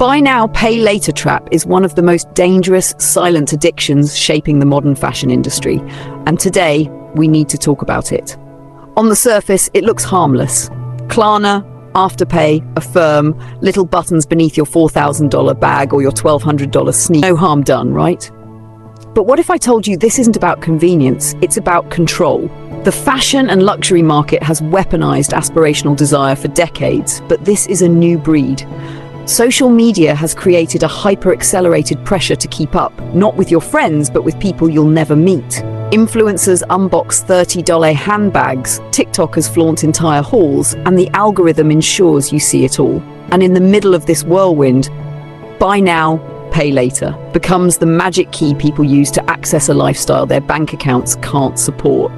buy now, pay later trap is one of the most dangerous, silent addictions shaping the modern fashion industry. And today, we need to talk about it. On the surface, it looks harmless. Klarna, Afterpay, Affirm, little buttons beneath your $4,000 bag or your $1,200 sneaker. No harm done, right? But what if I told you this isn't about convenience, it's about control? The fashion and luxury market has weaponized aspirational desire for decades, but this is a new breed. Social media has created a hyper-accelerated pressure to keep up, not with your friends, but with people you'll never meet. Influencers unbox $30 handbags, TikTokers flaunt entire hauls, and the algorithm ensures you see it all. And in the middle of this whirlwind, buy now, pay later becomes the magic key people use to access a lifestyle their bank accounts can't support.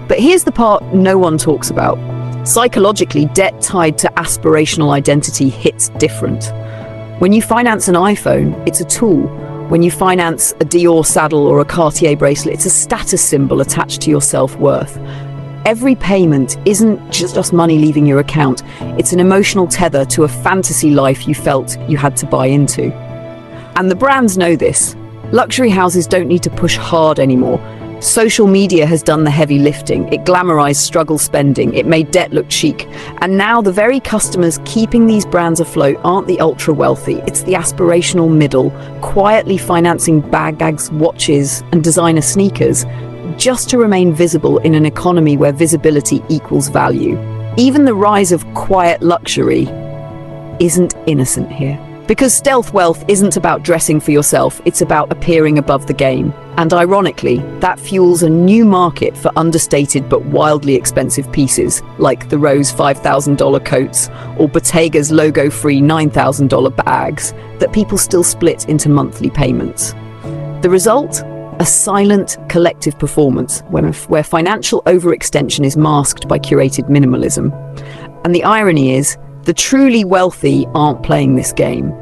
But here's the part no one talks about. Psychologically, debt tied to aspirational identity hits different. When you finance an iPhone, it's a tool. When you finance a Dior saddle or a Cartier bracelet, it's a status symbol attached to your self-worth. Every payment isn't just money leaving your account, it's an emotional tether to a fantasy life you felt you had to buy into. And the brands know this. Luxury houses don't need to push hard anymore. Social media has done the heavy lifting. It glamorized struggle spending. It made debt look chic. And now the very customers keeping these brands afloat aren't the ultra wealthy. It's the aspirational middle, quietly financing bags, watches, and designer sneakers, just to remain visible in an economy where visibility equals value. Even the rise of quiet luxury isn't innocent here. Because stealth wealth isn't about dressing for yourself, it's about appearing above the game. And ironically, that fuels a new market for understated but wildly expensive pieces, like the Rose $5,000 coats or Bottega's logo-free $9,000 bags that people still split into monthly payments. The result? A silent, collective performance where financial overextension is masked by curated minimalism. And the irony is, the truly wealthy aren't playing this game.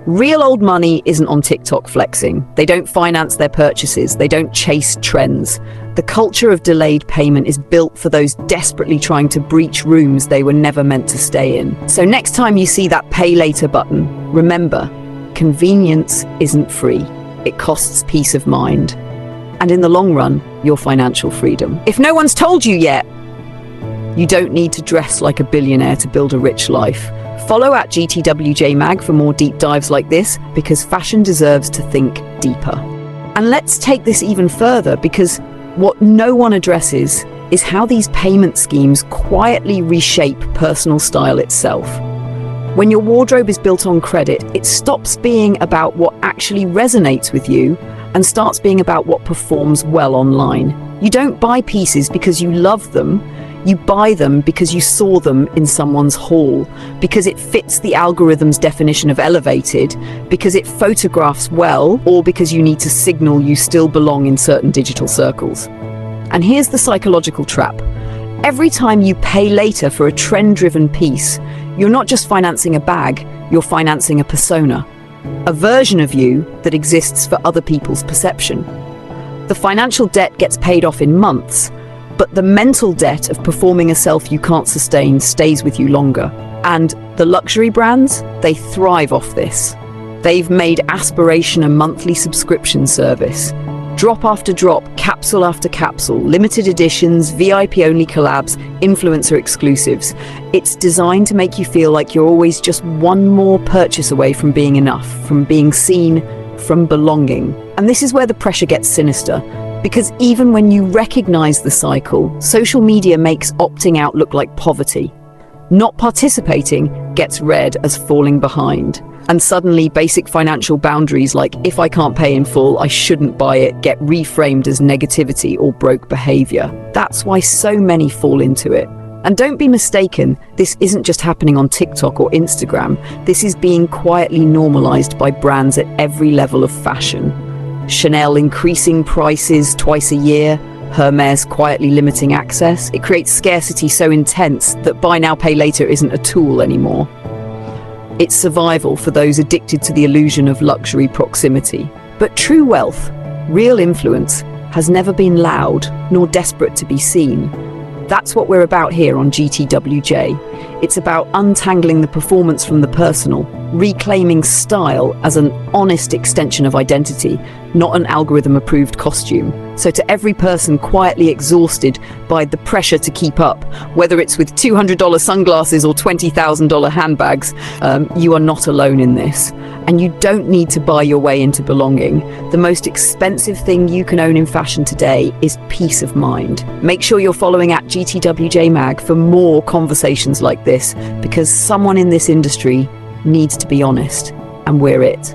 Real old money isn't on TikTok flexing. They don't finance their purchases. They don't chase trends. The culture of delayed payment is built for those desperately trying to breach rooms they were never meant to stay in. So next time you see that pay later button, remember, convenience isn't free. It costs peace of mind. And in the long run, your financial freedom. If no one's told you yet, you don't need to dress like a billionaire to build a rich life. Follow at GTWJMag for more deep dives like this, because fashion deserves to think deeper. And let's take this even further, because what no one addresses is how these payment schemes quietly reshape personal style itself. When your wardrobe is built on credit, it stops being about what actually resonates with you and starts being about what performs well online. You don't buy pieces because you love them. You buy them because you saw them in someone's haul, because it fits the algorithm's definition of elevated, because it photographs well, or because you need to signal you still belong in certain digital circles. And here's the psychological trap. Every time you pay later for a trend-driven piece, you're not just financing a bag, you're financing a persona, a version of you that exists for other people's perception. The financial debt gets paid off in months, but the mental debt of performing a self you can't sustain stays with you longer. And the luxury brands, they thrive off this. They've made aspiration a monthly subscription service. Drop after drop, capsule after capsule, limited editions, VIP-only collabs, influencer exclusives. It's designed to make you feel like you're always just one more purchase away from being enough, from being seen, from belonging. And this is where the pressure gets sinister. Because even when you recognize the cycle, social media makes opting out look like poverty. Not participating gets read as falling behind. And suddenly basic financial boundaries like, if I can't pay in full, I shouldn't buy it, get reframed as negativity or broke behavior. That's why so many fall into it. And don't be mistaken, this isn't just happening on TikTok or Instagram. This is being quietly normalized by brands at every level of fashion. Chanel increasing prices twice a year, Hermes quietly limiting access. It creates scarcity so intense that buy now, pay later isn't a tool anymore. It's survival for those addicted to the illusion of luxury proximity. But true wealth, real influence, has never been loud nor desperate to be seen. That's what we're about here on GTWJ. It's about untangling the performance from the personal, reclaiming style as an honest extension of identity, not an algorithm-approved costume. So to every person quietly exhausted by the pressure to keep up, whether it's with $200 sunglasses or $20,000 handbags, you are not alone in this. And you don't need to buy your way into belonging. The most expensive thing you can own in fashion today is peace of mind. Make sure you're following at GTWJ Mag for more conversations like this, because someone in this industry needs to be honest, and we're it.